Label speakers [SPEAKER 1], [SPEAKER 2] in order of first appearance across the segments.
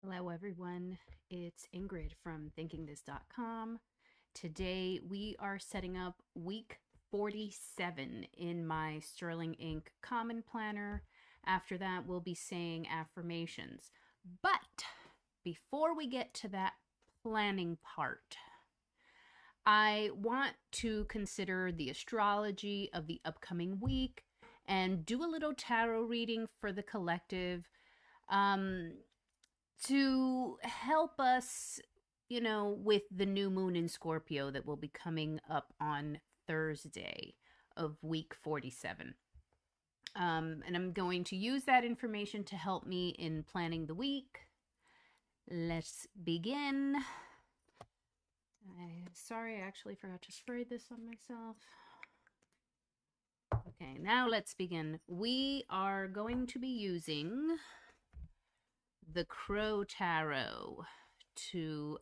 [SPEAKER 1] Hello, everyone. It's Ingrid from thinkingthis.com. Today, we are setting up week 47 in my Sterling Ink Common Planner. After that, we'll be saying affirmations. But before we get to that planning part, I want to consider the astrology of the upcoming week and do a little tarot reading for the collective. Um, to help us, with the new moon in Scorpio that will be coming up on Thursday of week 47. And I'm going to use that information to help me in planning the week. Let's begin. Sorry, I actually forgot to spray this on myself. Okay, now let's begin. We are going to be using the Crow Tarot to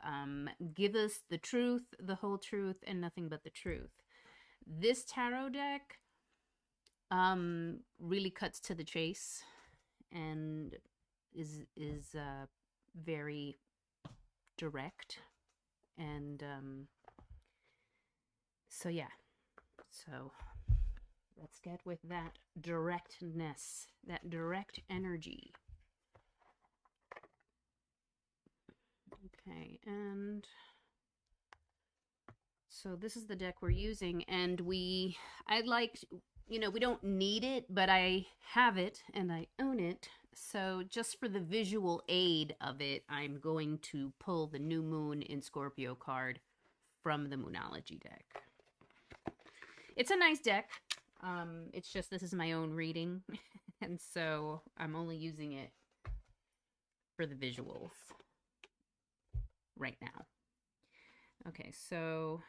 [SPEAKER 1] give us the truth, the whole truth, and nothing but the truth. This tarot deck really cuts to the chase and is very direct, and so yeah, so let's get with that directness, that direct energy. Okay, and so this is the deck we're using, and we don't need it, but I have it and I own it. So just for the visual aid of it, I'm going to pull the new moon in Scorpio card from the Moonology deck. It's a nice deck. It's just this is my own reading, and so I'm only using it for the visuals right now. Okay, so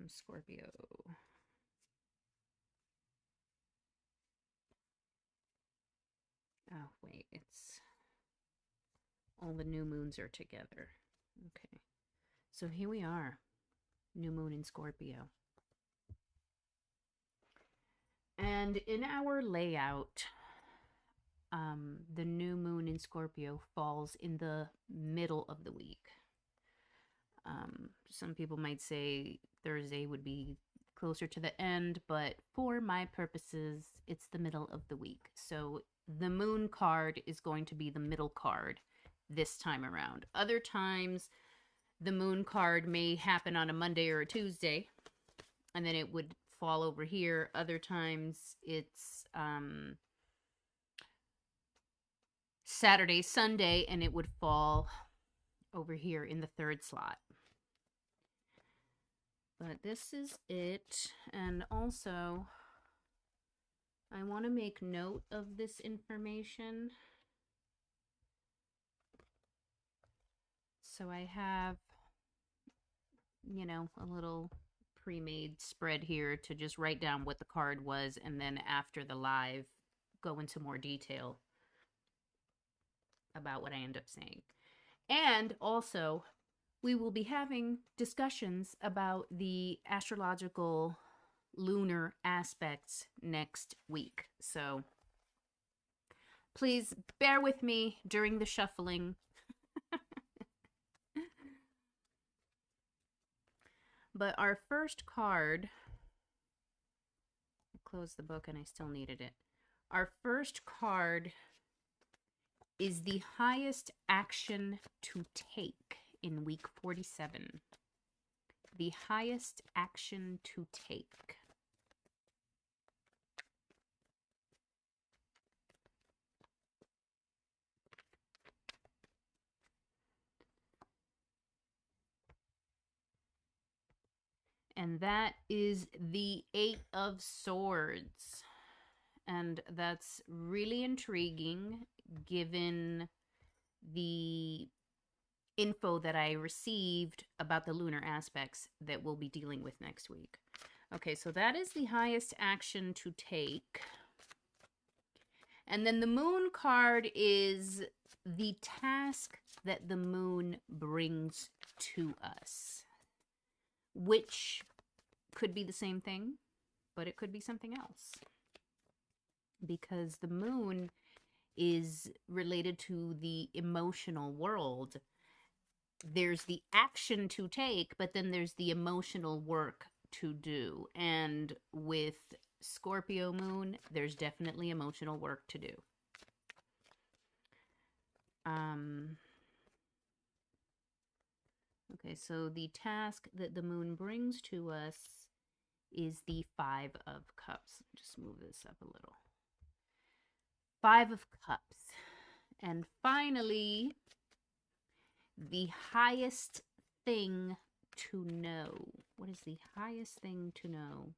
[SPEAKER 1] Scorpio. Oh, wait, it's all the new moons are together. Okay, so here we are, new moon in Scorpio. And in our layout, the new moon in Scorpio falls in the middle of the week. Some people might say Thursday would be closer to the end, but for my purposes, it's the middle of the week. So the moon card is going to be the middle card this time around. Other times, the moon card may happen on a Monday or a Tuesday, and then it would fall over here. Other times, it's Saturday, Sunday, and it would fall over here in the third slot. But this is it. And also, I want to make note of this information. So I have, a little pre-made spread here to just write down what the card was, and then after the live, go into more detail about what I end up saying. And also, we will be having discussions about the astrological lunar aspects next week. So please bear with me during the shuffling. But our first card, I closed the book and I still needed it. Our first card is the highest action to take in week 47. The highest action to take. And that is the 8 of Swords. And that's really intriguing given the info that I received about the lunar aspects that we'll be dealing with next week. Okay, so that is the highest action to take. And then the moon card is the task that the moon brings to us, which could be the same thing, but it could be something else. because the moon is related to the emotional world. There's the action to take, but then there's the emotional work to do. And with Scorpio moon, there's definitely emotional work to do. Okay, so the task that the moon brings to us is the Five of Cups. Just move this up a little. Five of Cups. And finally, the highest thing to know. What is the highest thing to know?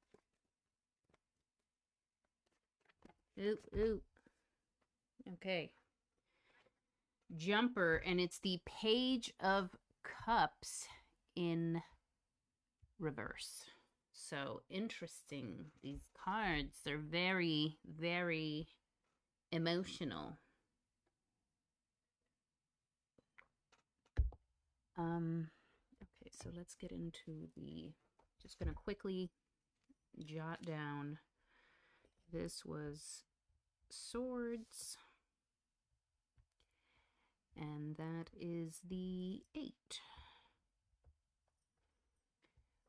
[SPEAKER 1] Ooh. Okay. Jumper, and it's the Page of Cups in reverse. So interesting. These cards, they're very, very emotional. Okay, so let's get into just gonna quickly jot down. This was Swords, and that is the 8.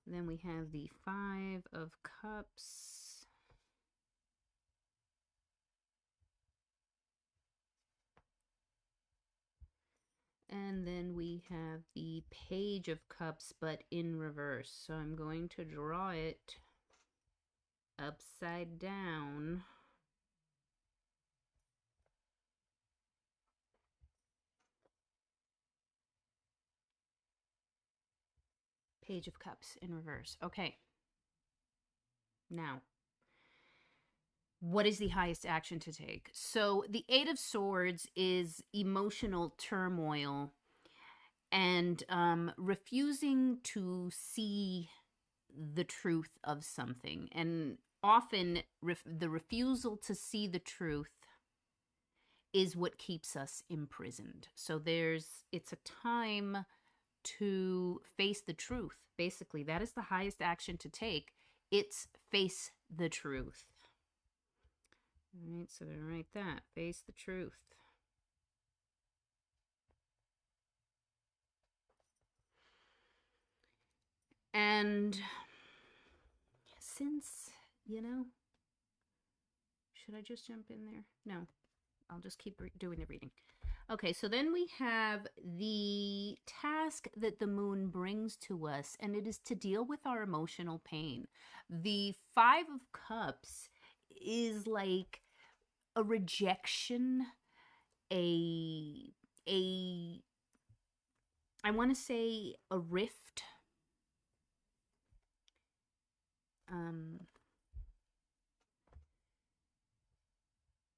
[SPEAKER 1] Then we have the Five of Cups. And then we have the Page of Cups, but in reverse. So I'm going to draw it upside down. Page of Cups in reverse. Okay. Now, what is the highest action to take? So the Eight of Swords is emotional turmoil and refusing to see the truth of something. And often the refusal to see the truth is what keeps us imprisoned. So it's a time to face the truth. Basically, that is the highest action to take. It's face the truth. All right, so I'm gonna write that. Face the truth. And since, should I just jump in there? No, I'll just keep doing the reading. Okay, so then we have the task that the moon brings to us, and it is to deal with our emotional pain. The Five of Cups is like a rejection, I want to say a rift.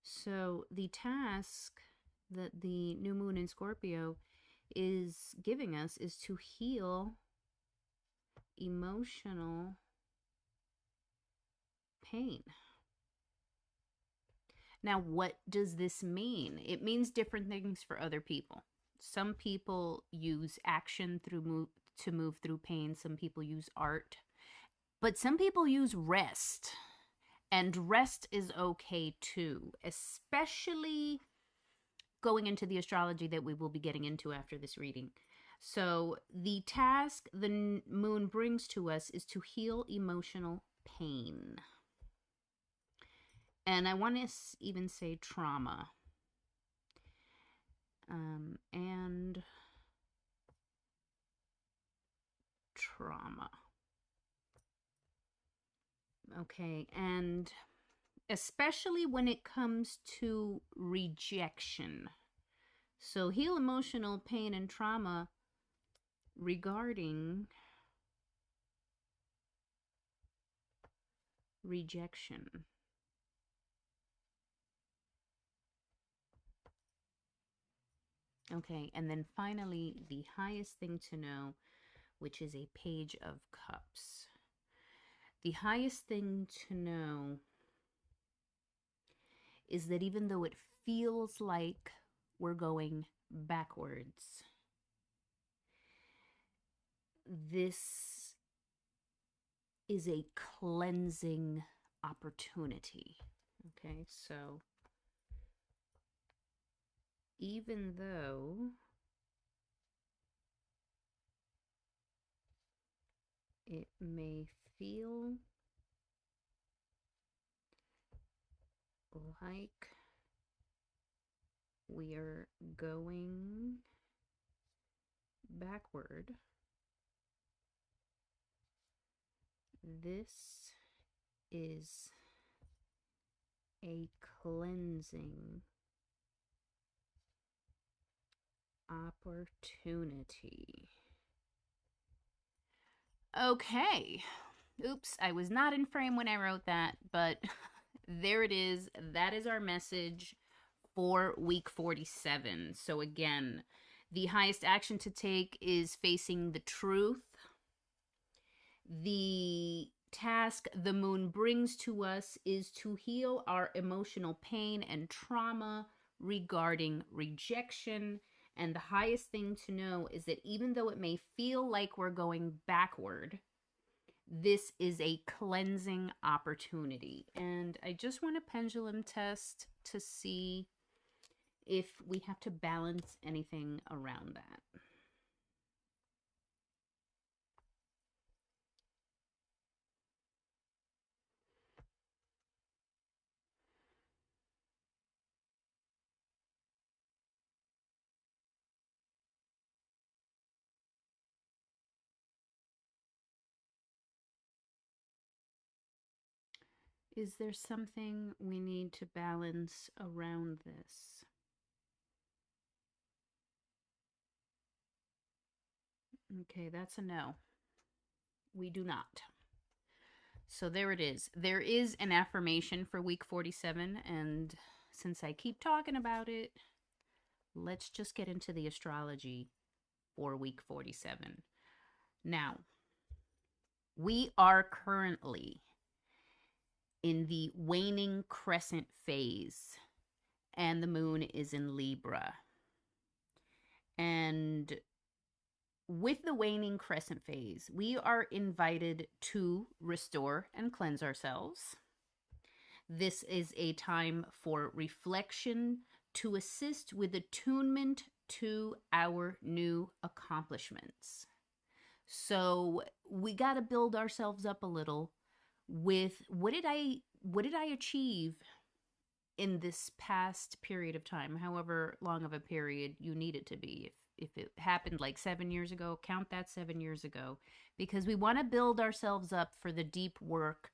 [SPEAKER 1] So the task that the new moon in Scorpio is giving us is to heal emotional pain. Now, what does this mean? It means different things for other people. Some people use action to move through pain. Some people use art. But some people use rest. And rest is okay too, especially going into the astrology that we will be getting into after this reading. So the task the moon brings to us is to heal emotional pain. And I want to even say trauma. And trauma. Okay, and especially when it comes to rejection. So heal emotional pain and trauma regarding rejection. Okay, and then finally, the highest thing to know, which is a Page of Cups. The highest thing to know is that even though it feels like we're going backwards, this is a cleansing opportunity. Okay, so even though it may feel like we are going backward, this is a cleansing opportunity. Okay. Oops, I was not in frame when I wrote that, but there it is. That is our message for week 47. So, again, the highest action to take is facing the truth. The task the moon brings to us is to heal our emotional pain and trauma regarding rejection. And the highest thing to know is that even though it may feel like we're going backward, this is a cleansing opportunity. And I just want a pendulum test to see if we have to balance anything around that. Is there something we need to balance around this? Okay, that's a no. We do not. So there it is. There is an affirmation for week 47, and since I keep talking about it, let's just get into the astrology for week 47. Now, we are currently in the waning crescent phase, and the moon is in Libra. And with the waning crescent phase, we are invited to restore and cleanse ourselves. This is a time for reflection to assist with attunement to our new accomplishments. So we got to build ourselves up a little with what did I achieve in this past period of time, however long of a period you need it to be. If it happened like 7 years ago, count that 7 years ago, because we want to build ourselves up for the deep work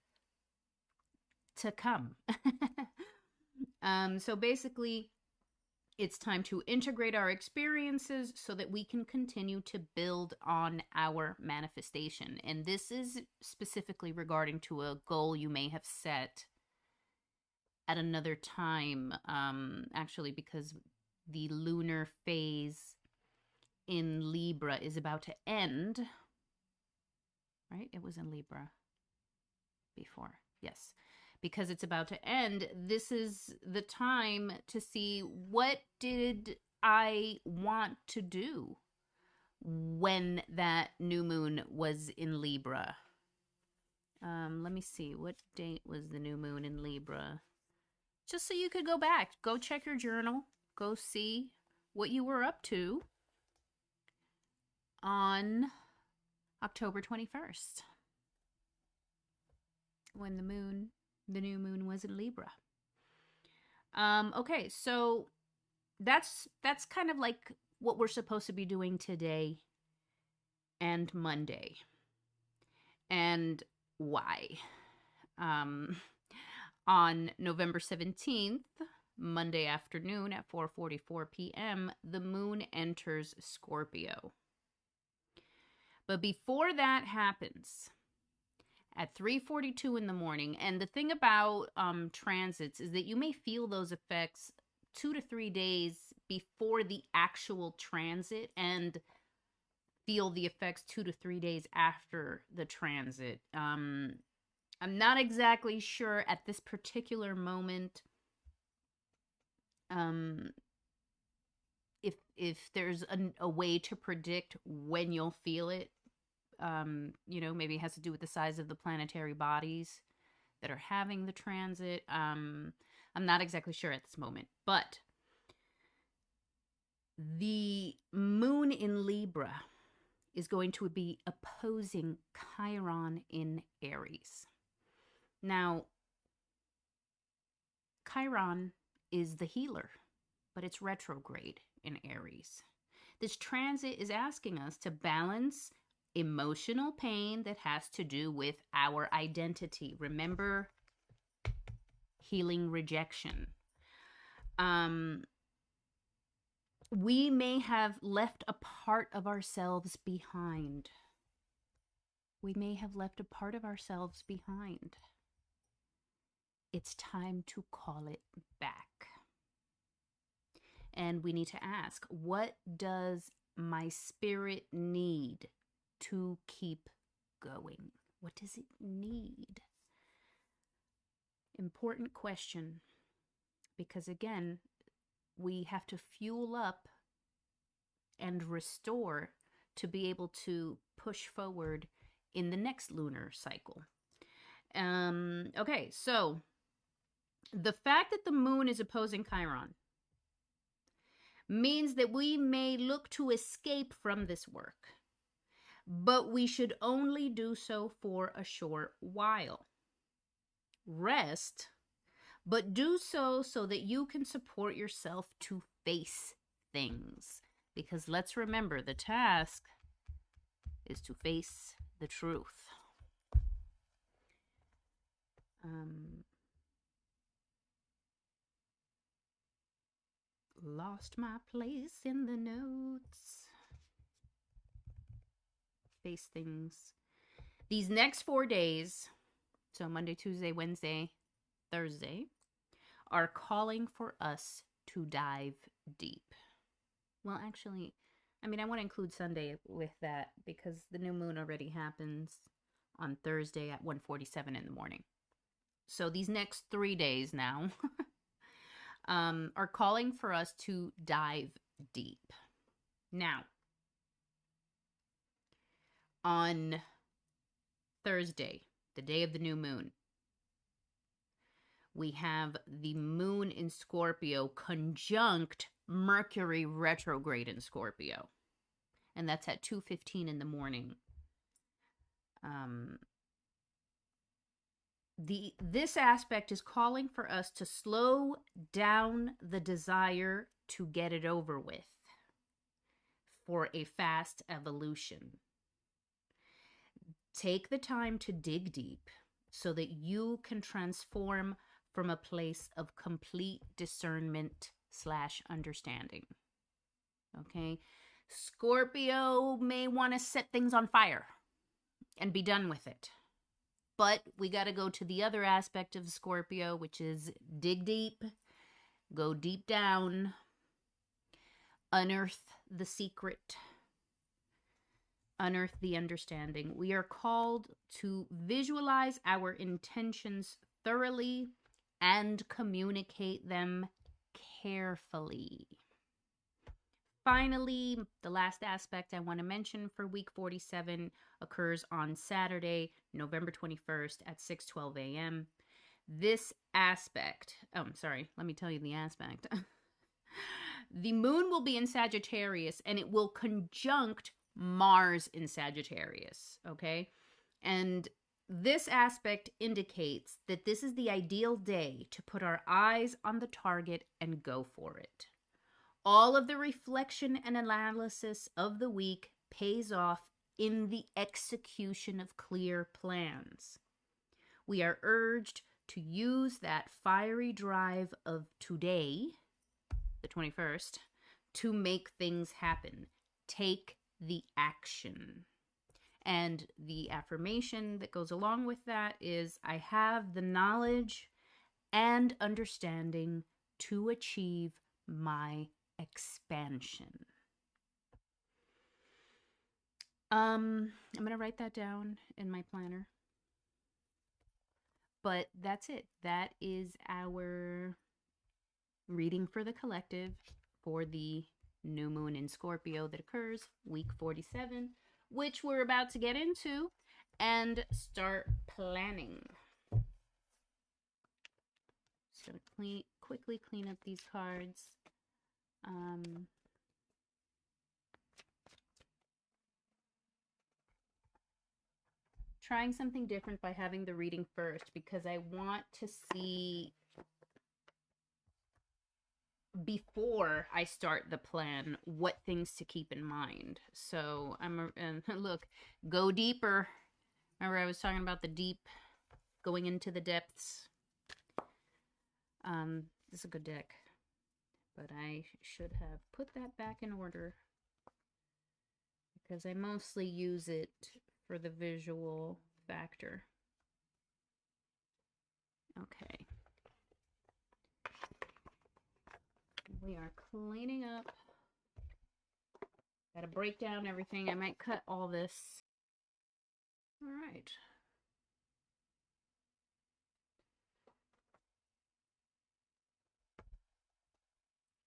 [SPEAKER 1] to come. So basically, it's time to integrate our experiences so that we can continue to build on our manifestation. And this is specifically regarding to a goal you may have set at another time, actually, because the lunar phase in Libra is about to end, right? It was in Libra before. Yes. Because it's about to end, this is the time to see what did I want to do when that new moon was in Libra. Let me see. What date was the new moon in Libra? Just so you could go back. Go check your journal. Go see what you were up to on October 21st. When the new moon was in Libra. Okay, so that's kind of like what we're supposed to be doing today and Monday. And why? On November 17th, Monday afternoon at 4:44 p.m., the moon enters Scorpio. But before that happens, at 3:42 in the morning, and the thing about transits is that you may feel those effects 2 to 3 days before the actual transit and feel the effects 2 to 3 days after the transit. I'm not exactly sure at this particular moment if there's a way to predict when you'll feel it. Maybe it has to do with the size of the planetary bodies that are having the transit. I'm not exactly sure at this moment, but the moon in Libra is going to be opposing Chiron in Aries. Now, Chiron is the healer, but it's retrograde in Aries. This transit is asking us to balance emotional pain that has to do with our identity. Remember, healing rejection. We may have left a part of ourselves behind. We may have left a part of ourselves behind. It's time to call it back. And we need to ask, what does my spirit need to keep going? What does it need? Important question, because again, we have to fuel up and restore to be able to push forward in the next lunar cycle. Okay, so the fact that the moon is opposing Chiron means that we may look to escape from this work, but we should only do so for a short while. Rest, but do so that you can support yourself to face things. Because let's remember, the task is to face the truth. Lost my place in the notes. Face things. These next 4 days, so Monday, Tuesday, Wednesday, Thursday, are calling for us to dive deep. Well, actually, I want to include Sunday with that because the new moon already happens on Thursday at 1:47 in the morning. So these next 3 days now are calling for us to dive deep. Now, on Thursday, the day of the new moon, we have the moon in Scorpio conjunct Mercury retrograde in Scorpio. And that's at 2:15 in the morning. This aspect is calling for us to slow down the desire to get it over with for a fast evolution. Take the time to dig deep so that you can transform from a place of complete discernment / understanding. Okay? Scorpio may want to set things on fire and be done with it. But we got to go to the other aspect of Scorpio, which is dig deep, go deep down, unearth the secret, unearth the understanding. We are called to visualize our intentions thoroughly and communicate them carefully. Finally, the last aspect I want to mention for week 47 occurs on Saturday, November 21st at 6:12 a.m. This aspect, let me tell you the aspect. The moon will be in Sagittarius and it will conjunct Mars in Sagittarius, okay? And this aspect indicates that this is the ideal day to put our eyes on the target and go for it. All of the reflection and analysis of the week pays off in the execution of clear plans. We are urged to use that fiery drive of today, the 21st, to make things happen. Take the action. And the affirmation that goes along with that is, I have the knowledge and understanding to achieve my expansion. I'm going to write that down in my planner. But that's it. That is our reading for the collective for the new moon in Scorpio that occurs week 47, which we're about to get into and start planning. Just gonna quickly clean up these cards. Trying something different by having the reading first because I want to see before I start the plan what things to keep in mind. So and look, go deeper. Remember I was talking about the deep, going into the depths. This is a good deck, but I should have put that back in order because I mostly use it for the visual factor. Okay. We are cleaning up. Gotta break down everything. I might cut all this. All right.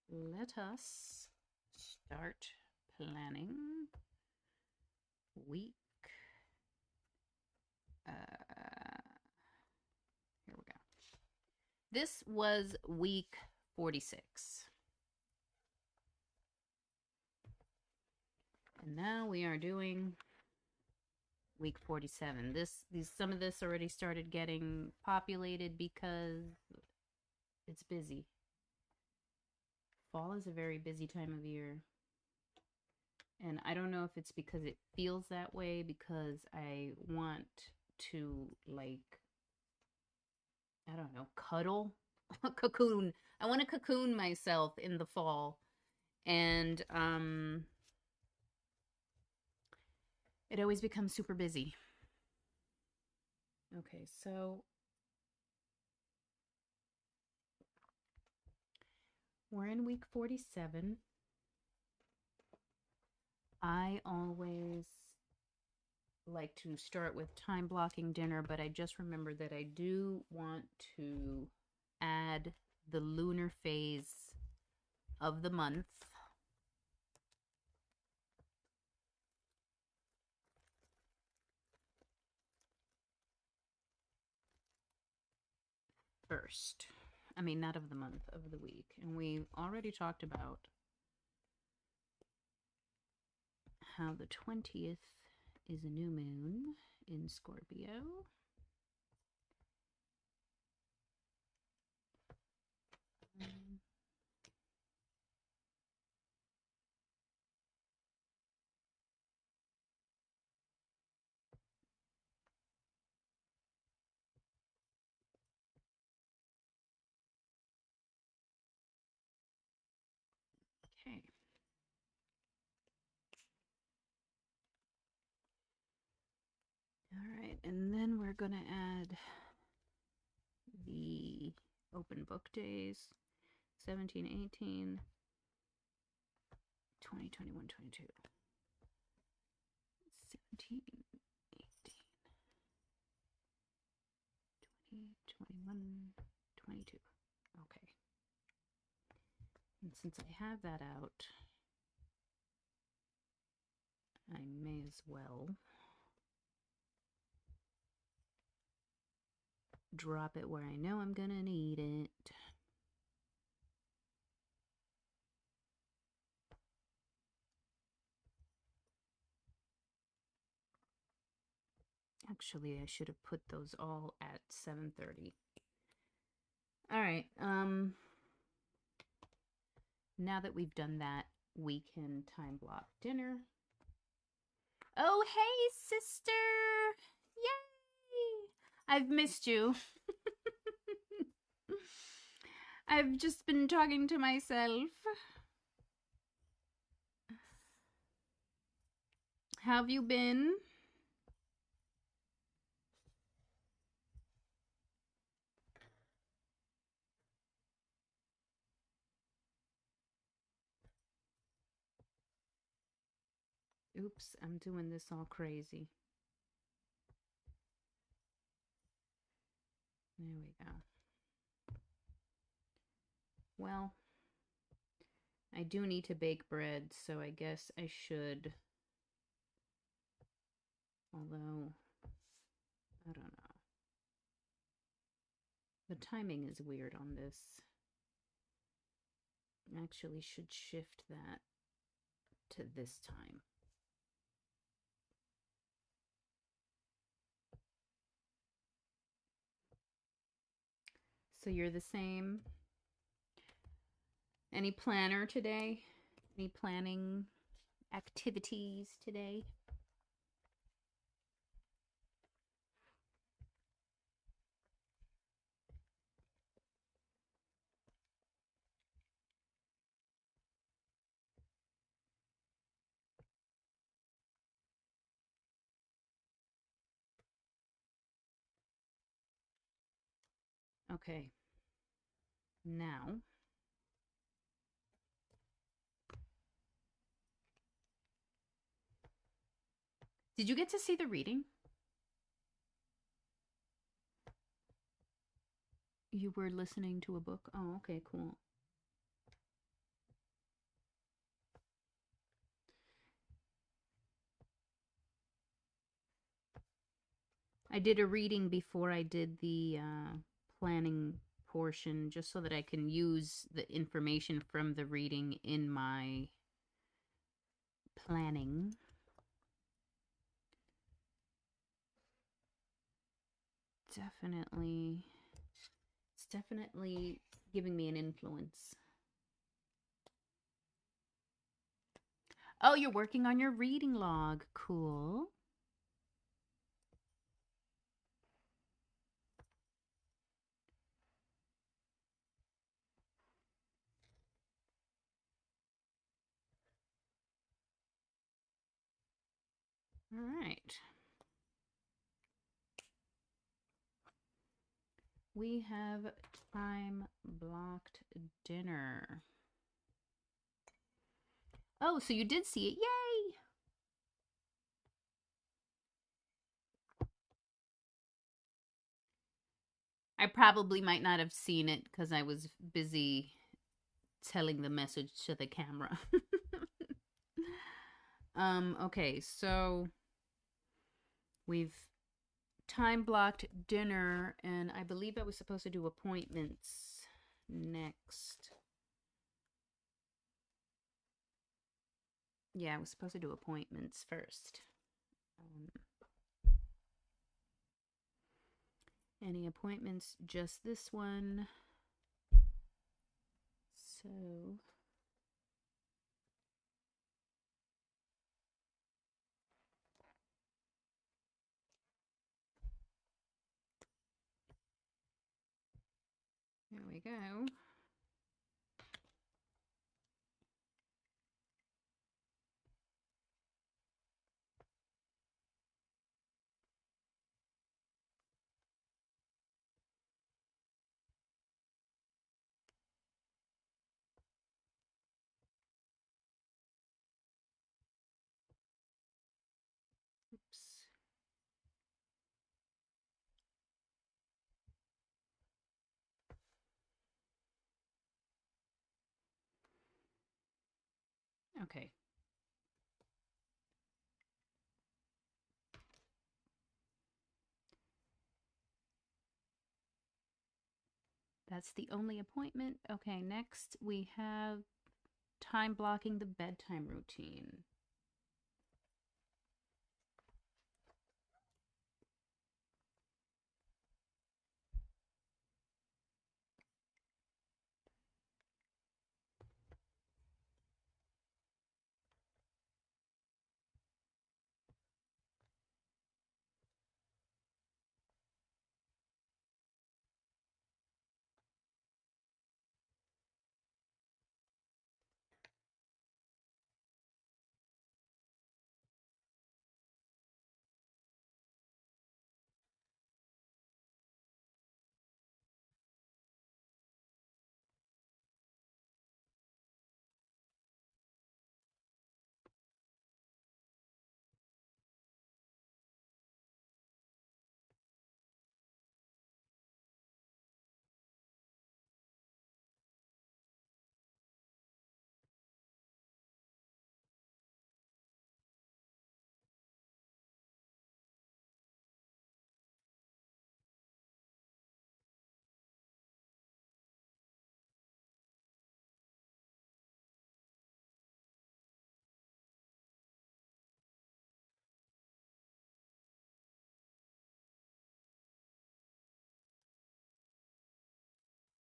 [SPEAKER 1] Let us start planning week. Here we go. This was week 46. And now we are doing week 47. Some of this already started getting populated because it's busy. Fall is a very busy time of year. And I don't know if it's because it feels that way, because I want to, like, I don't know, cuddle, cocoon. I want to cocoon myself in the fall. And it always becomes super busy. Okay, so we're in week 47. I always like to start with time blocking dinner, but I just remembered that I do want to add the lunar phase of the month. First. I mean, not of the month, of the week. And we already talked about how the 20th is a new moon in Scorpio. Okay. All right, and then we're going to add the open book days, 17, 18, 20, 21, 22. 17, 18, 20, 21, 22. Okay. And since I have that out, I may as well drop it where I know I'm gonna need it. Actually, I should have put those all at 7:30. All right. Now that we've done that, we can time block dinner. Oh, hey, sister! Yay! I've missed you. I've just been talking to myself. How have you been? Oops, I'm doing this all crazy. There we go. Well, I do need to bake bread, so I guess I should. Although, I don't know. The timing is weird on this. Actually should shift that to this time. So you're the same. Any planner today? Any planning activities today? Okay. Now, did you get to see the reading? You were listening to a book? Oh, okay, cool. I did a reading before I did the planning portion just so that I can use the information from the reading in my planning. Definitely, it's definitely giving me an influence. Oh, you're working on your reading log. Cool. All right. We have time blocked dinner. Oh, so you did see it. Yay! I probably might not have seen it because I was busy telling the message to the camera. Okay, so we've time blocked dinner, and I believe I was supposed to do appointments next. Yeah, I was supposed to do appointments first. Um, any appointments? Just this one. So there we go. Oops. Okay. That's the only appointment. Okay, next we have time blocking the bedtime routine.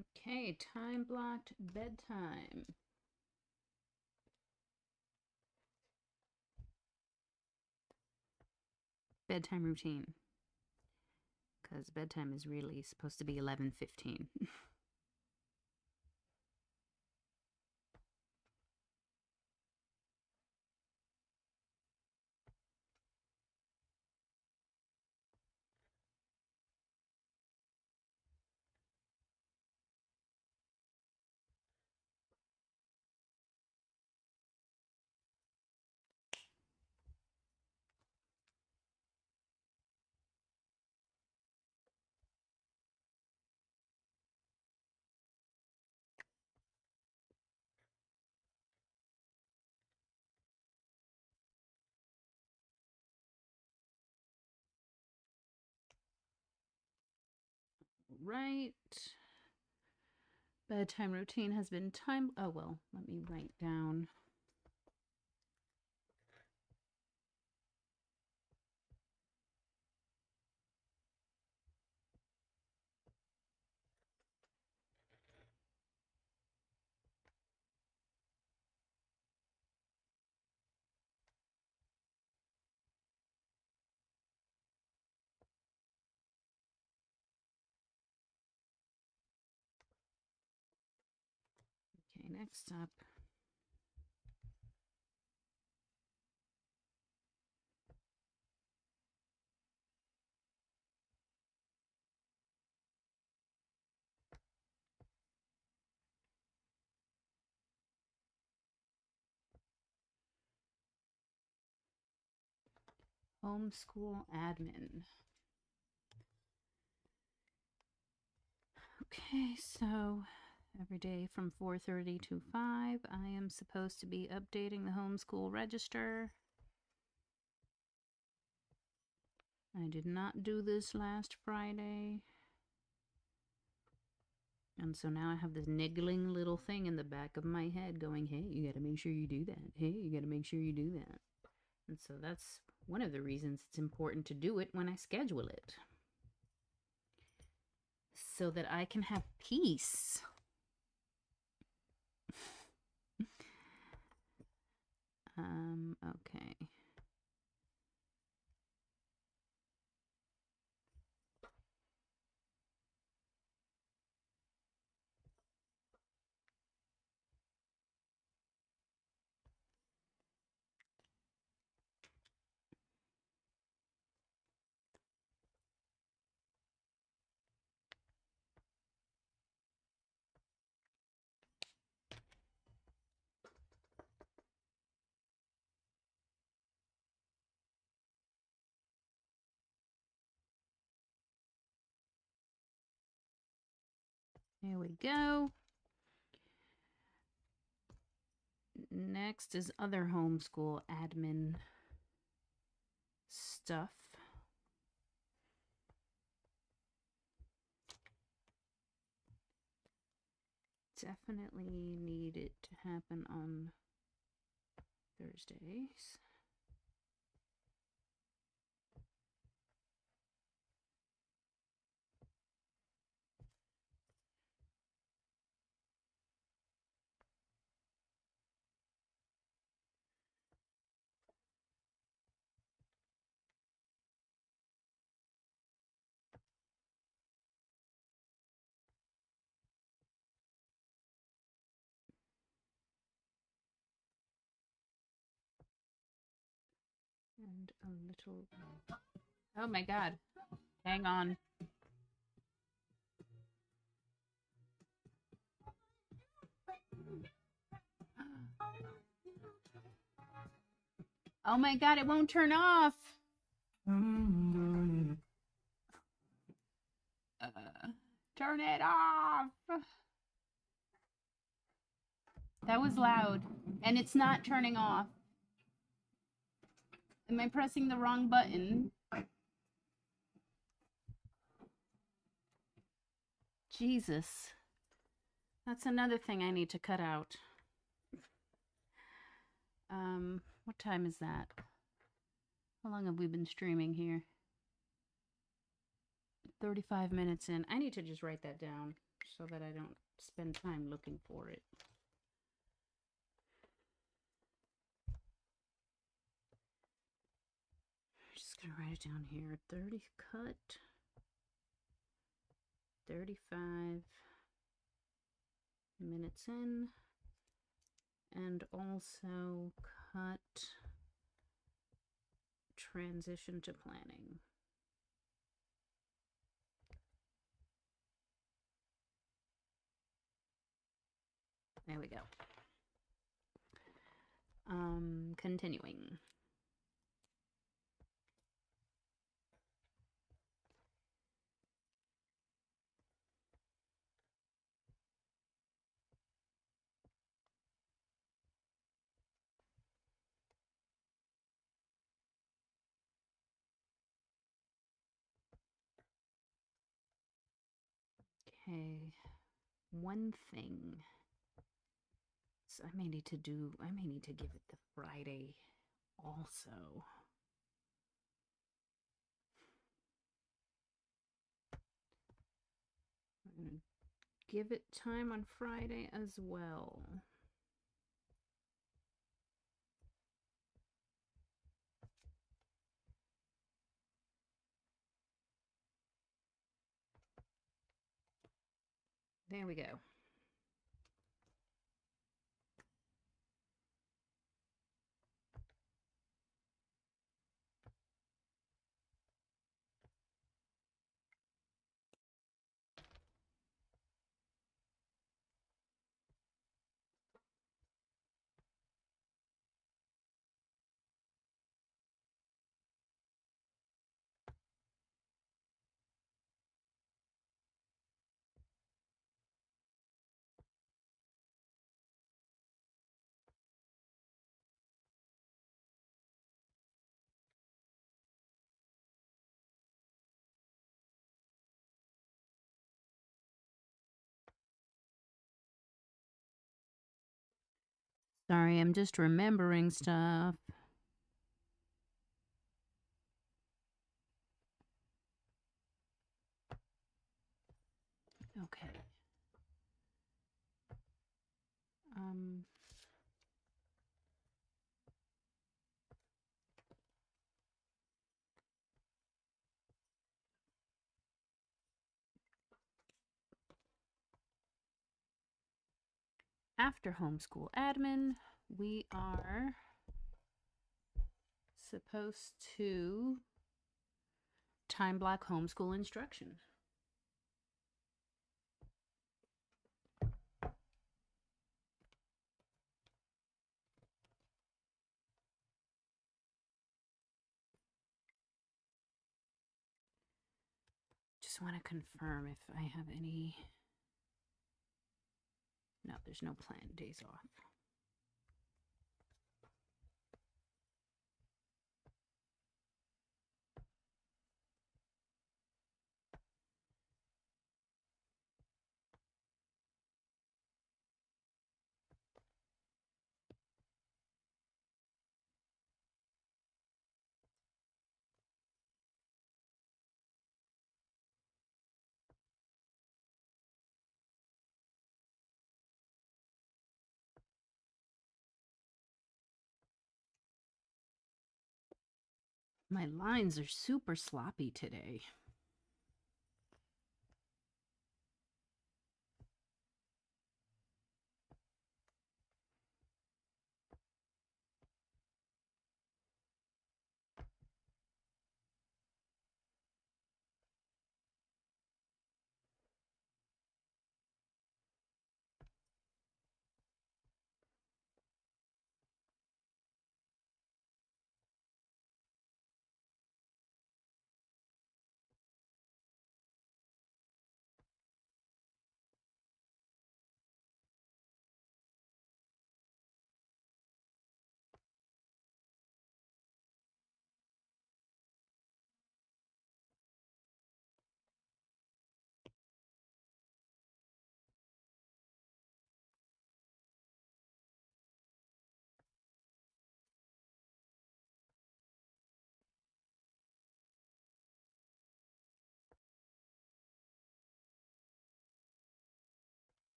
[SPEAKER 1] Okay, time blocked bedtime. Bedtime routine. Because bedtime is really supposed to be 11:15. Right. Bedtime routine has been time. Oh, well, let me write down. Okay, next up. Homeschool admin. Okay, so every day from 4:30 to 5, I am supposed to be updating the homeschool register. I did not do this last Friday. And so now I have this niggling little thing in the back of my head going, hey, you got to make sure you do that. Hey, you got to make sure you do that. And so that's one of the reasons it's important to do it when I schedule it, so that I can have peace. Okay. Here we go. Next is other homeschool admin stuff. Definitely need it to happen on Thursdays. And a little. Oh my God. Hang on. Oh my God, it won't turn off. Turn it off. That was loud. And it's not turning off. Am I pressing the wrong button? Jesus. That's another thing I need to cut out. What time is that? How long have we been streaming here? 35 minutes in. I need to just write that down. so that I don't spend time looking for it. Just gonna write it down here. 30 cut, 35 minutes in, and also cut transition to planning. There we go. Continuing. Okay, one thing. So I may need to give it the Friday also. I'm gonna give it time on Friday as well. There we go. Sorry, I'm just remembering stuff. Okay. After homeschool admin, we are supposed to time block homeschool instruction. Just want to confirm if I have any. No, there's no planned days off. My lines are super sloppy today.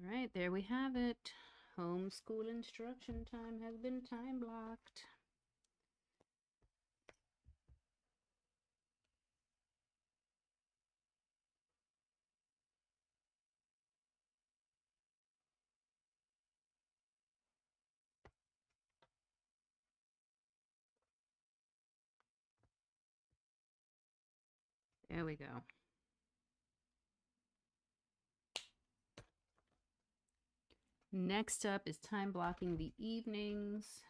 [SPEAKER 1] All right, there we have it. Homeschool instruction time has been time blocked. There we go. Next up is time blocking the evenings.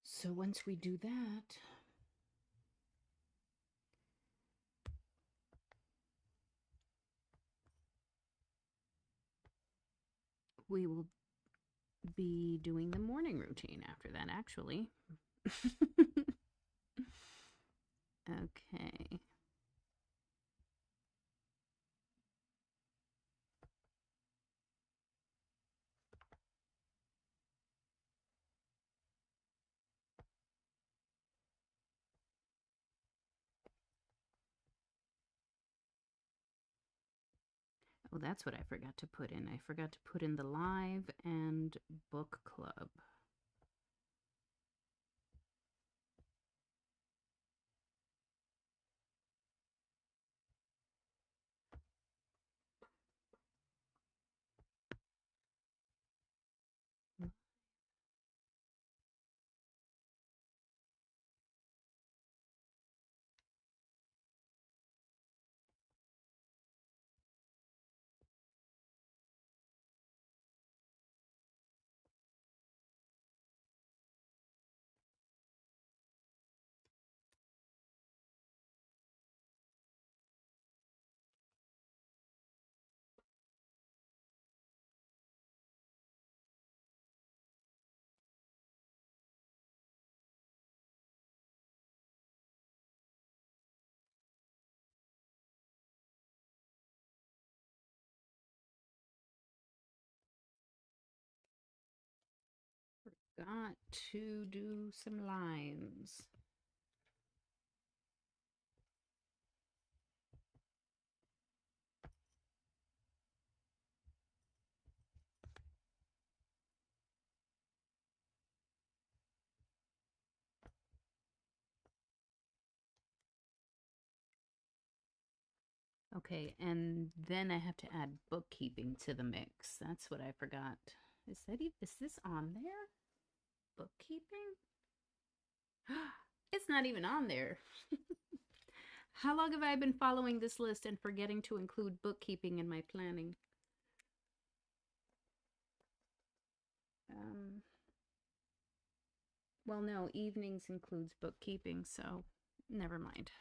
[SPEAKER 1] So once we do that, we will be doing the morning routine after that, actually. Okay. Oh, that's what I forgot to put in. I forgot to put in the live and book club. Got to do some lines. Okay, and then I have to add bookkeeping to the mix. That's what I forgot. Is this on there? Bookkeeping? It's not even on there. How long have I been following this list and forgetting to include bookkeeping in my planning? Um, well, no, evenings includes bookkeeping, so never mind.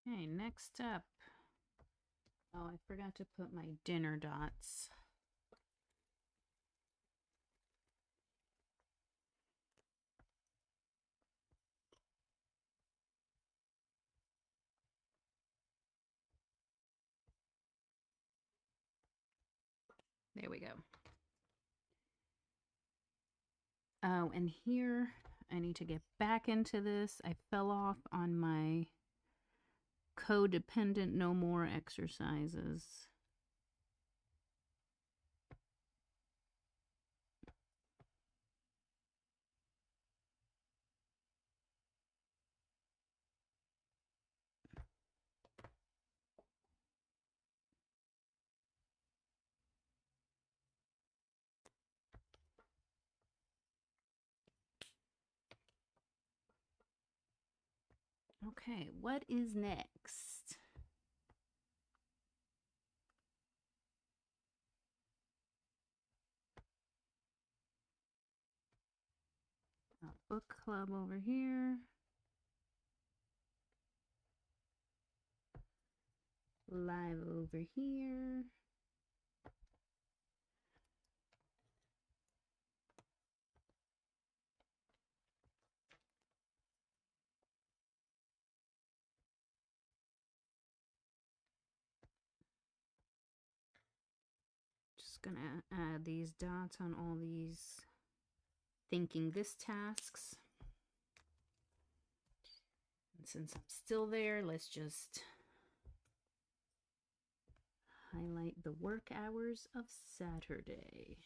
[SPEAKER 1] Okay, next up, Oh, I forgot to put my dinner dots. There we go. Oh, and here I need to get back into this. I fell off on my codependent no more exercises. Okay, what is next? Book club over here. Live over here. Just gonna add these dots on all these thinking this tasks. And since I'm still there, let's just highlight the work hours of Saturday.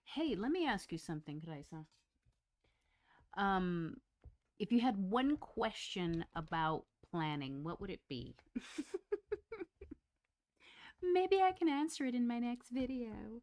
[SPEAKER 1] Hey, let me ask you something, Raisa. If you had one question about planning, what would it be? Maybe I can answer it in my next video.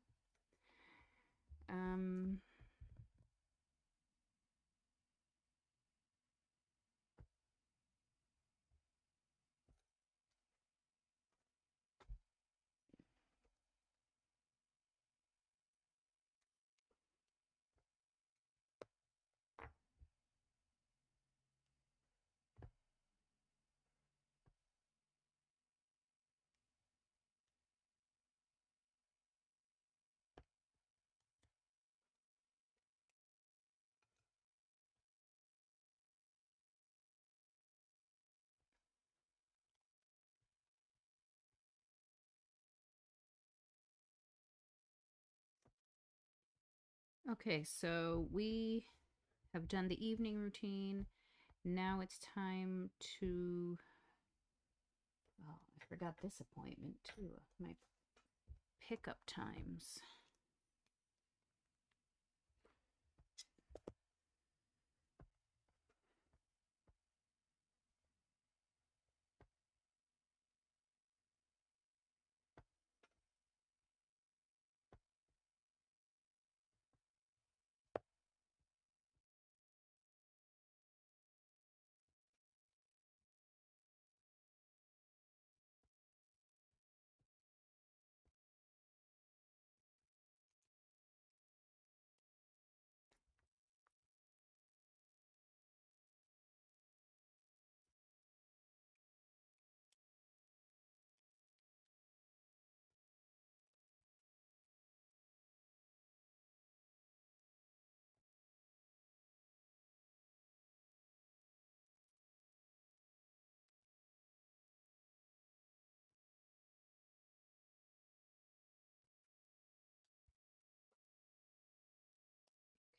[SPEAKER 1] Okay, so we have done the evening routine. Now it's time to... Oh, I forgot this appointment too. My pickup times.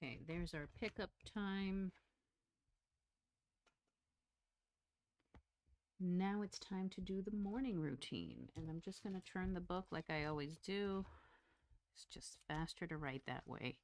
[SPEAKER 1] Okay, there's our pickup time. Now it's time to do the morning routine. And I'm just going to turn the book like I always do. It's just faster to write that way.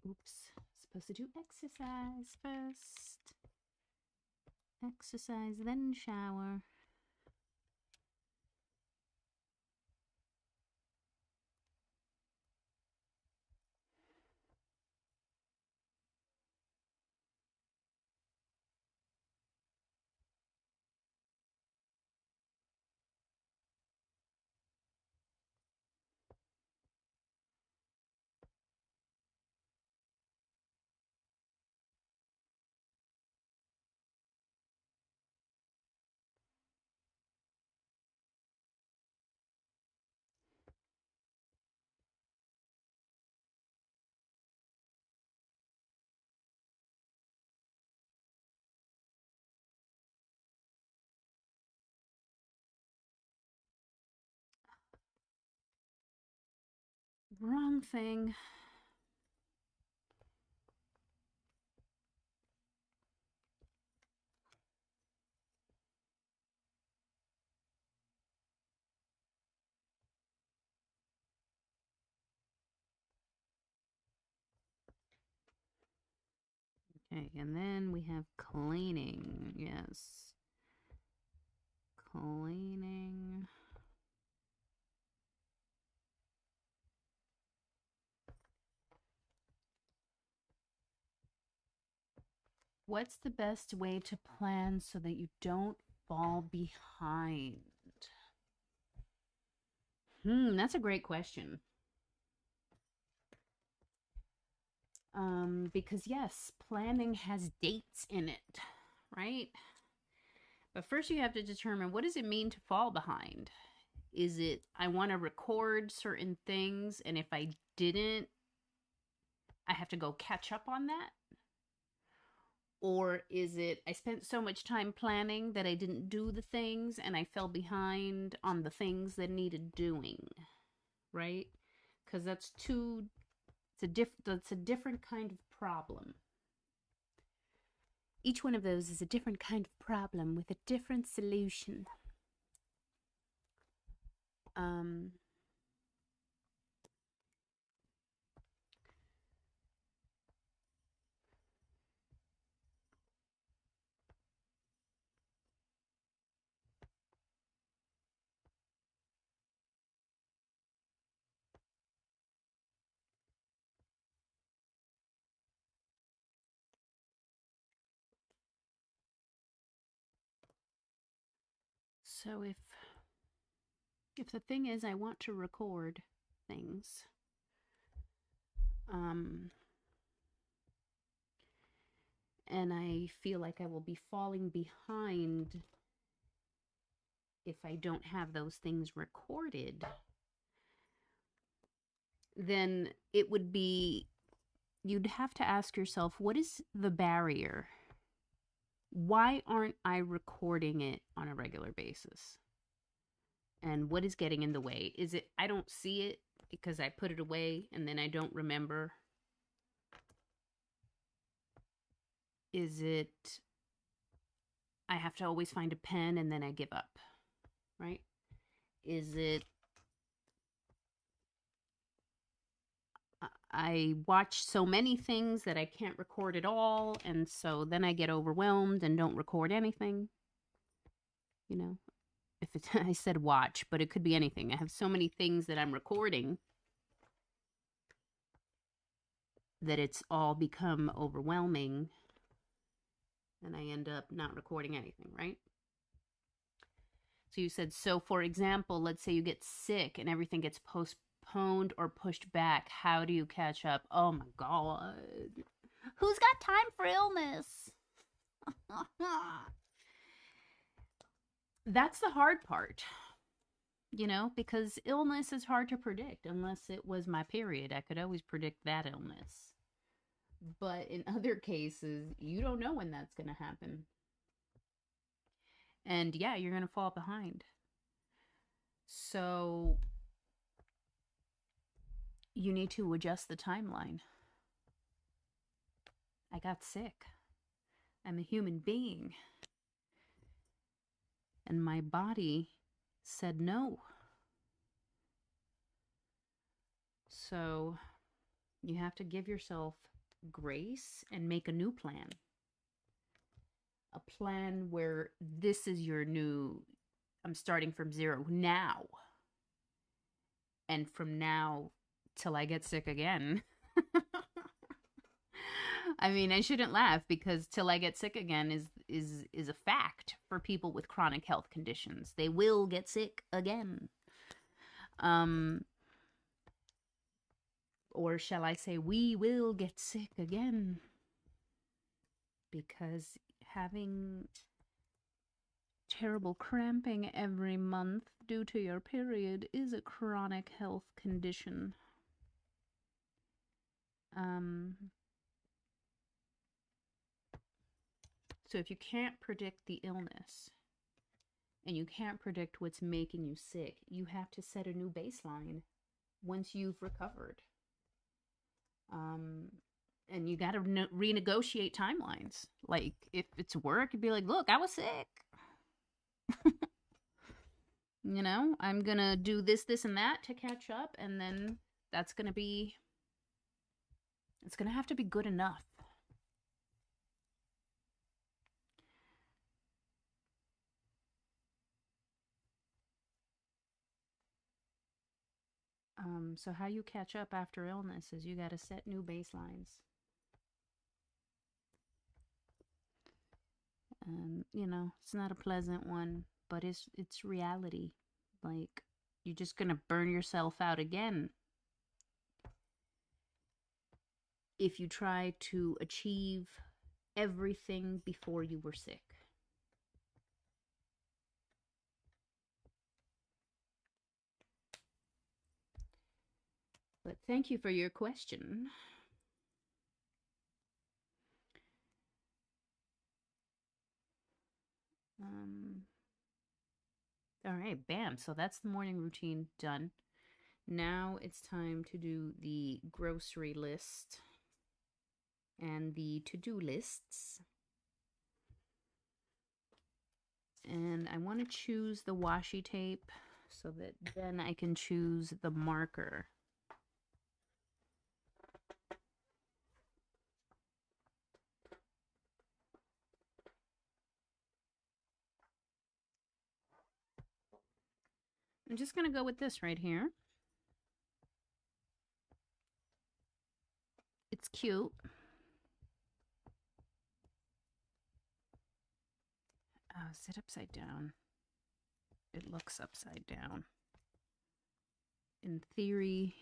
[SPEAKER 1] Oops, supposed to do exercise first. Exercise, then shower. Wrong thing. Okay, and then we have cleaning. Yes. Cleaning. What's the best way to plan so that you don't fall behind? That's a great question. Because yes, planning has dates in it, right? But first you have to determine, what does it mean to fall behind? Is it I want to record certain things, and if I didn't, I have to go catch up on that? Or is it I spent so much time planning that I didn't do the things and I fell behind on the things that needed doing, right? Because that's a different kind of problem. Each one of those is a different kind of problem with a different solution. So if the thing is I want to record things, and I feel like I will be falling behind if I don't have those things recorded, then you'd have to ask yourself, what is the barrier? Why aren't I recording it on a regular basis? And what is getting in the way? Is it I don't see it because I put it away and then I don't remember? Is it I have to always find a pen and then I give up, right? Is it I watch so many things that I can't record it all, and so then I get overwhelmed and don't record anything? You know, if it's, I said watch, but it could be anything. I have so many things that I'm recording that it's all become overwhelming, and I end up not recording anything, right? So you said, so for example, let's say you get sick and everything gets postponed or pushed back. How do you catch up? Oh my God. Who's got time for illness? That's the hard part, because illness is hard to predict. Unless it was my period, I could always predict that illness. But in other cases, you don't know when that's going to happen. And yeah, you're going to fall behind. So you need to adjust the timeline. I got sick. I'm a human being. And my body said no. So you have to give yourself grace and make a new plan. A plan where this is your new, I'm starting from zero now. And from now till I get sick again. I mean, I shouldn't laugh, because till I get sick again is a fact for people with chronic health conditions. They will get sick again. Or shall I say, we will get sick again. Because having terrible cramping every month due to your period is a chronic health condition. So if you can't predict the illness and you can't predict what's making you sick, you have to set a new baseline. once you've recovered. Um, and you got to renegotiate timelines. Like if it's work, you'd be like, look, I was sick. You know, I'm going to do this, this, and that to catch up. And then that's going to be, it's going to have to be good enough. So how you catch up after illness is you got to set new baselines. You know, it's not a pleasant one, but it's reality. Like you're just going to burn yourself out again if you try to achieve everything before you were sick. But thank you for your question. All right, bam. So that's the morning routine done. Now it's time to do the grocery list and the to-do lists. And I want to choose the washi tape so that then I can choose the marker. I'm just going to go with this right here. It's cute. Oh, is it upside down? It looks upside down. In theory,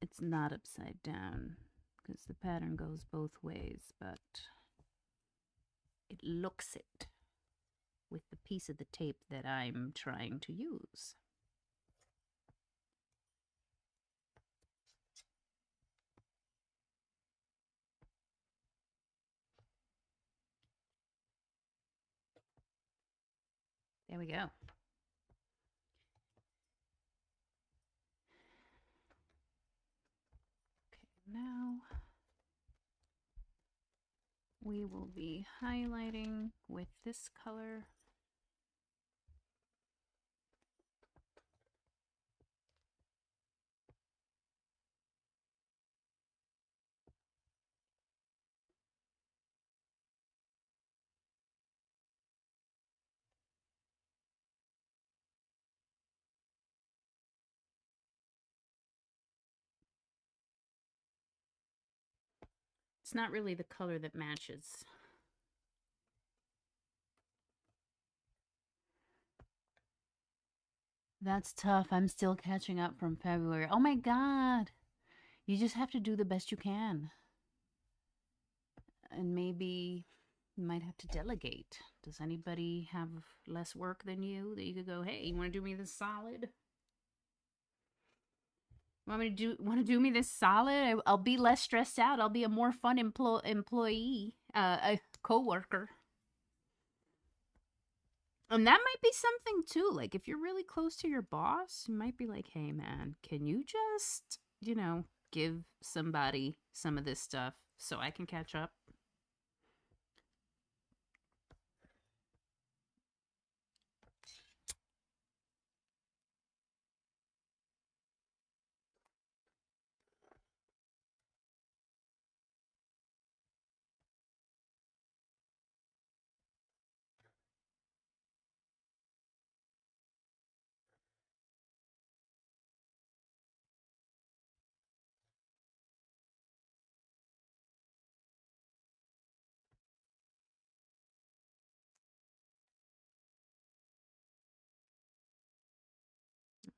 [SPEAKER 1] it's not upside down because the pattern goes both ways, but it looks it with the piece of the tape that I'm trying to use. There we go. Okay, now we will be highlighting with this color. It's not really the color that matches. That's tough. I'm still catching up from February. Oh my God. You just have to do the best you can. And maybe you might have to delegate. Does anybody have less work than you that you could go, hey, you want to do me this solid? Want to do me this solid? I'll be less stressed out. I'll be a more fun employee, a coworker. And that might be something too. Like if you're really close to your boss, you might be like, hey man, can you just, give somebody some of this stuff so I can catch up?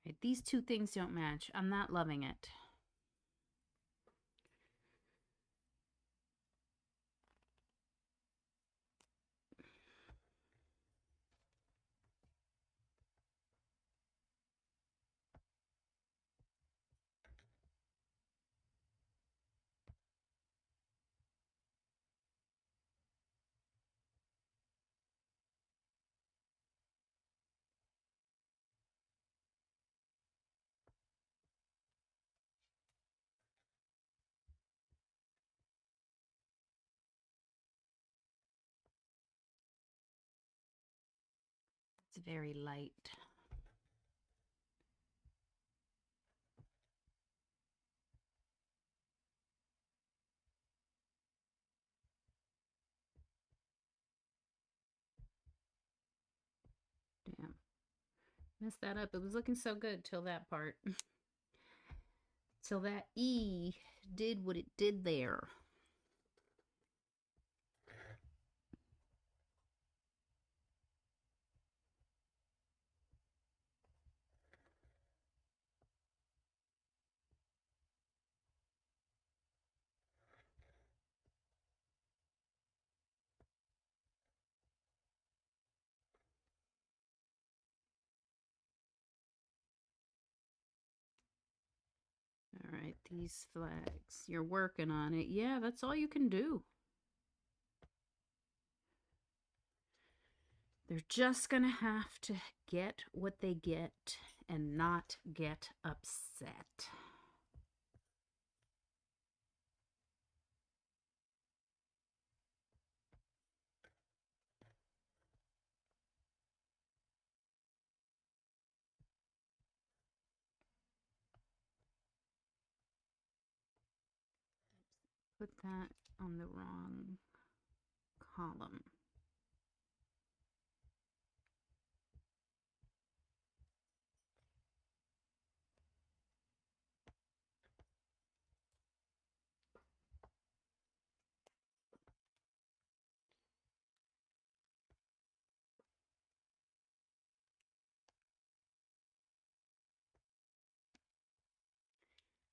[SPEAKER 1] Right, these two things don't match. I'm not loving it. It's very light. Damn. Messed that up. It was looking so good till that part. Till that E did what it did there. All right, these flags. You're working on it. Yeah, that's all you can do. They're just going to have to get what they get and not get upset. Put that on the wrong column.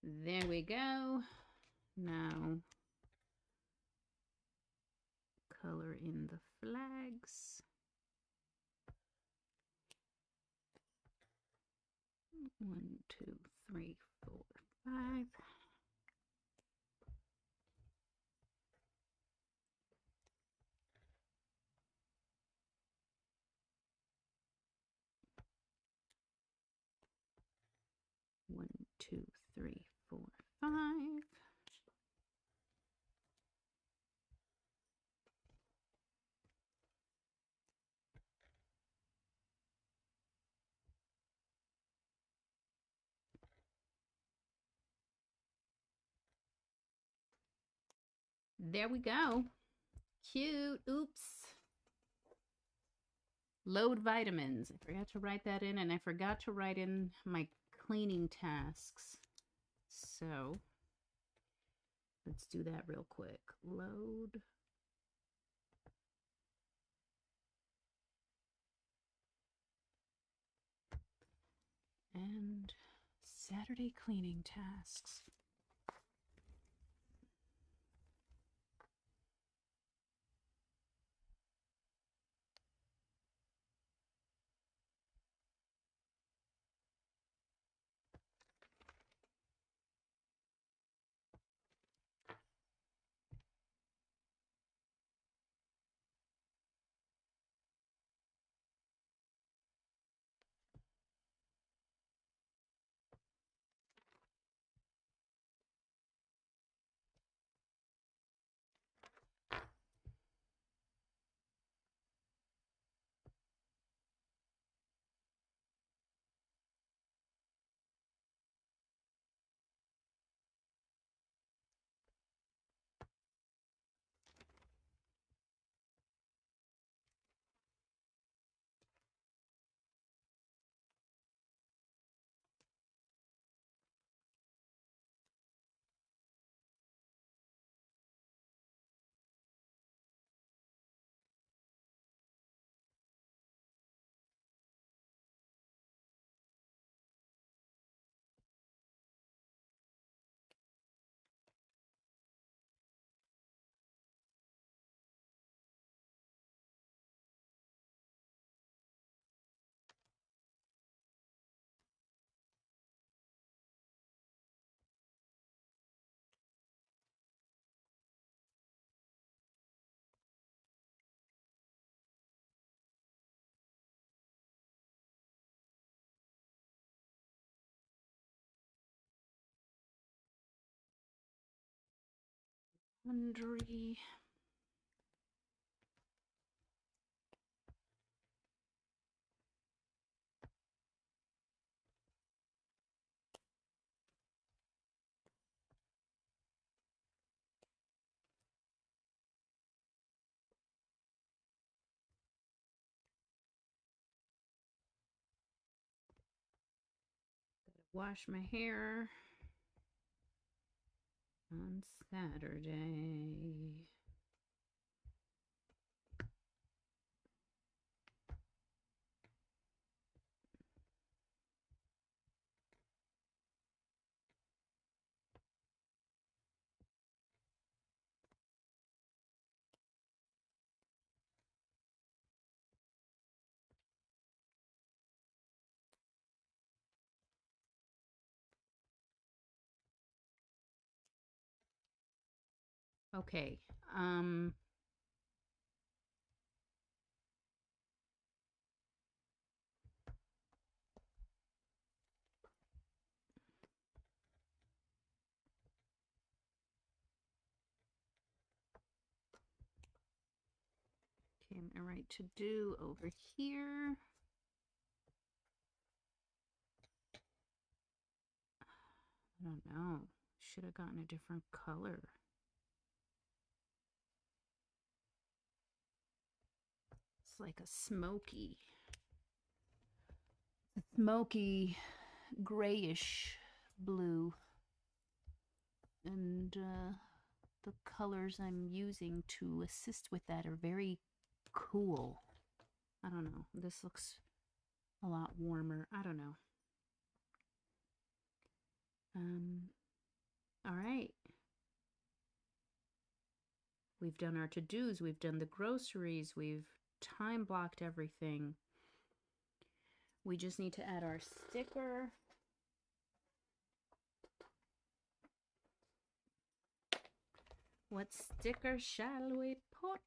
[SPEAKER 1] There we go. Now, color in the flags. 1, 2, 3, 4, 5. One, two, three, 4, 5. There we go. Cute. Oops. Load vitamins. I forgot to write that in, and I forgot to write in my cleaning tasks. So let's do that real quick. Load. And Saturday cleaning tasks. Laundry. wash my hair on Saturday. Okay. Okay, my right to do over here. I don't know. Should have gotten a different color. It's like a smoky grayish blue. And the colors I'm using to assist with that are very cool. I don't know. This looks a lot warmer. I don't know. All right. We've done our to-dos. We've done the groceries. We've time blocked everything. We just need to add our sticker. What sticker shall we put?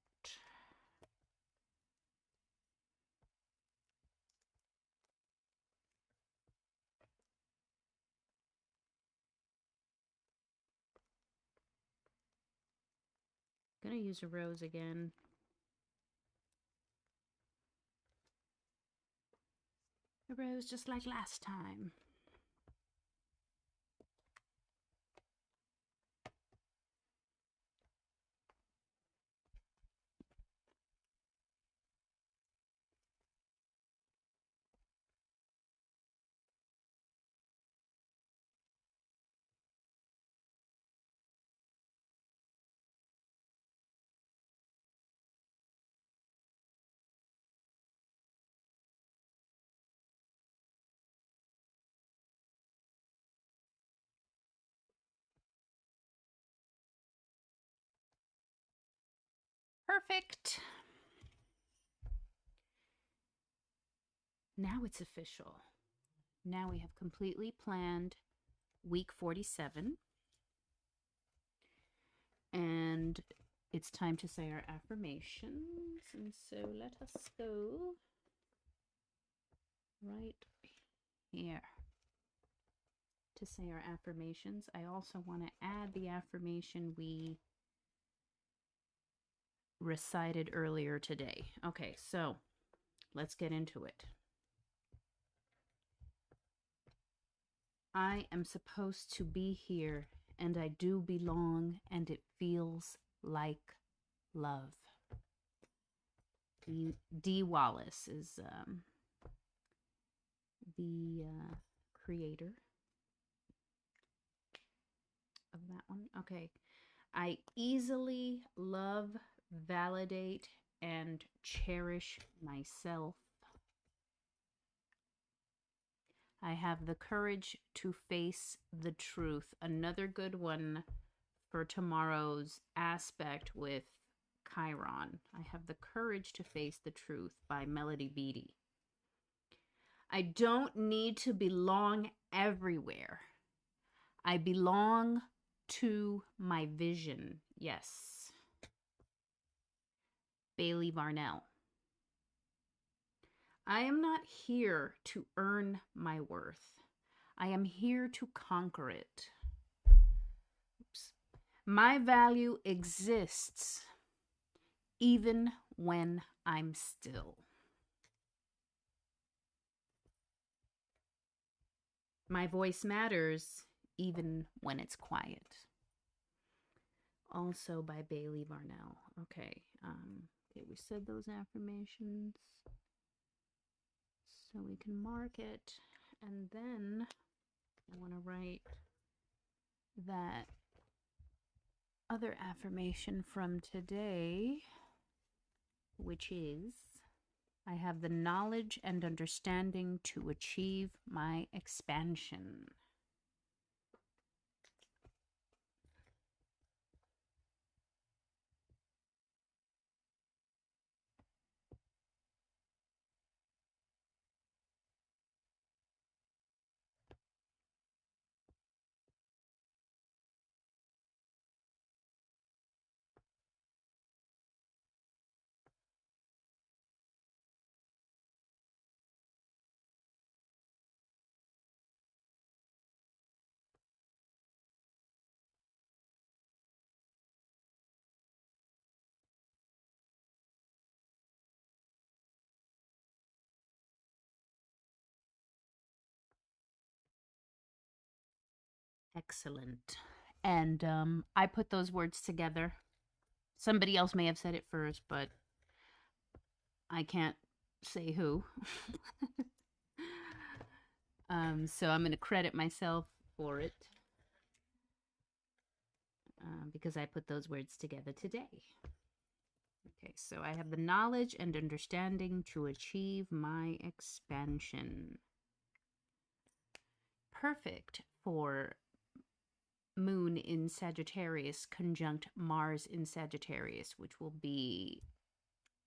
[SPEAKER 1] Gonna use a rose again. A rose just like last time. Perfect. Now it's official. Now we have completely planned week 47. And it's time to say our affirmations. And so let us go right here to say our affirmations. I also want to add the affirmation we recited earlier today. Okay, so let's get into it. I am supposed to be here, and I do belong, and it feels like love. D. Wallace is the creator of that one. Okay. I easily love, validate, and cherish myself. I have the courage to face the truth. Another good one for tomorrow's aspect with Chiron. I have the courage to face the truth by Melody Beattie. I don't need to belong everywhere. I belong to my vision. Yes. Bailey Varnell. I am not here to earn my worth. I am here to conquer it. Oops. My value exists even when I'm still. My voice matters even when it's quiet. Also by Bailey Varnell. Okay, we said those affirmations. So we can mark it. And then I want to write that other affirmation from today, which is, I have the knowledge and understanding to achieve my expansion. Excellent. And I put those words together. Somebody else may have said it first, but I can't say who. So I'm going to credit myself for it because I put those words together today. Okay, so I have the knowledge and understanding to achieve my expansion. Perfect for Moon in Sagittarius conjunct Mars in Sagittarius, which will be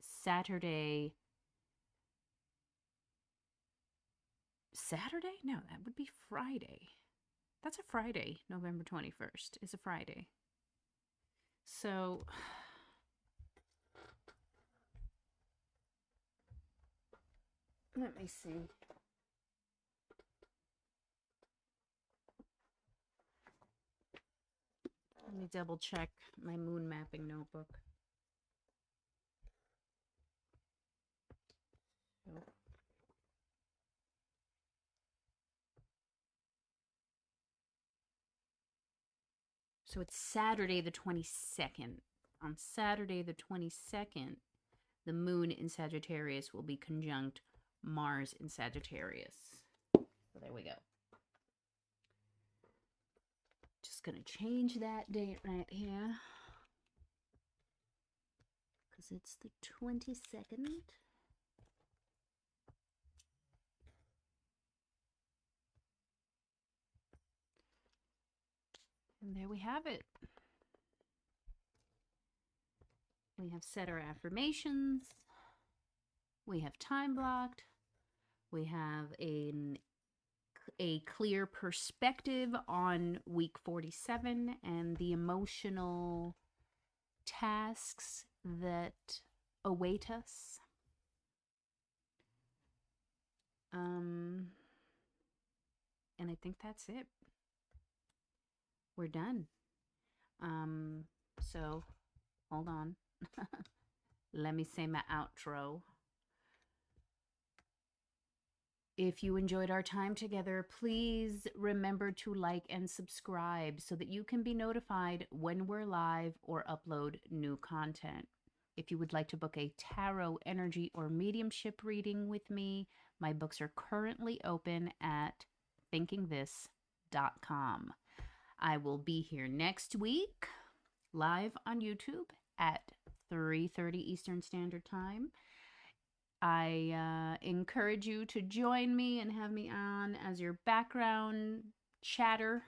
[SPEAKER 1] Saturday? No, that would be Friday. That's a Friday. November 21st is a Friday. So let me see. Let me double check my moon mapping notebook. So it's Saturday the 22nd. On Saturday the 22nd, the moon in Sagittarius will be conjunct Mars in Sagittarius. So there we go. Just going to change that date right here, because it's the 22nd. And there we have it. We have set our affirmations. We have time blocked. We have a clear perspective on week 47 and the emotional tasks that await us. And I think that's it. We're done. So hold on. Let me say my outro. If you enjoyed our time together, please remember to like and subscribe so that you can be notified when we're live or upload new content. If you would like to book a tarot, energy, or mediumship reading with me, my books are currently open at thinkingthis.com. I will be here next week, live on YouTube at 3:30 Eastern Standard Time. I encourage you to join me and have me on as your background chatter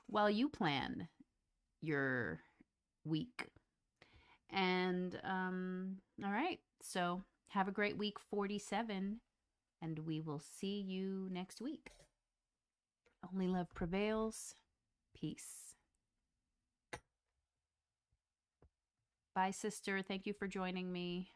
[SPEAKER 1] while you plan your week. And all right, so have a great week 47, and we will see you next week. Only love prevails. Peace. Bye, sister. Thank you for joining me.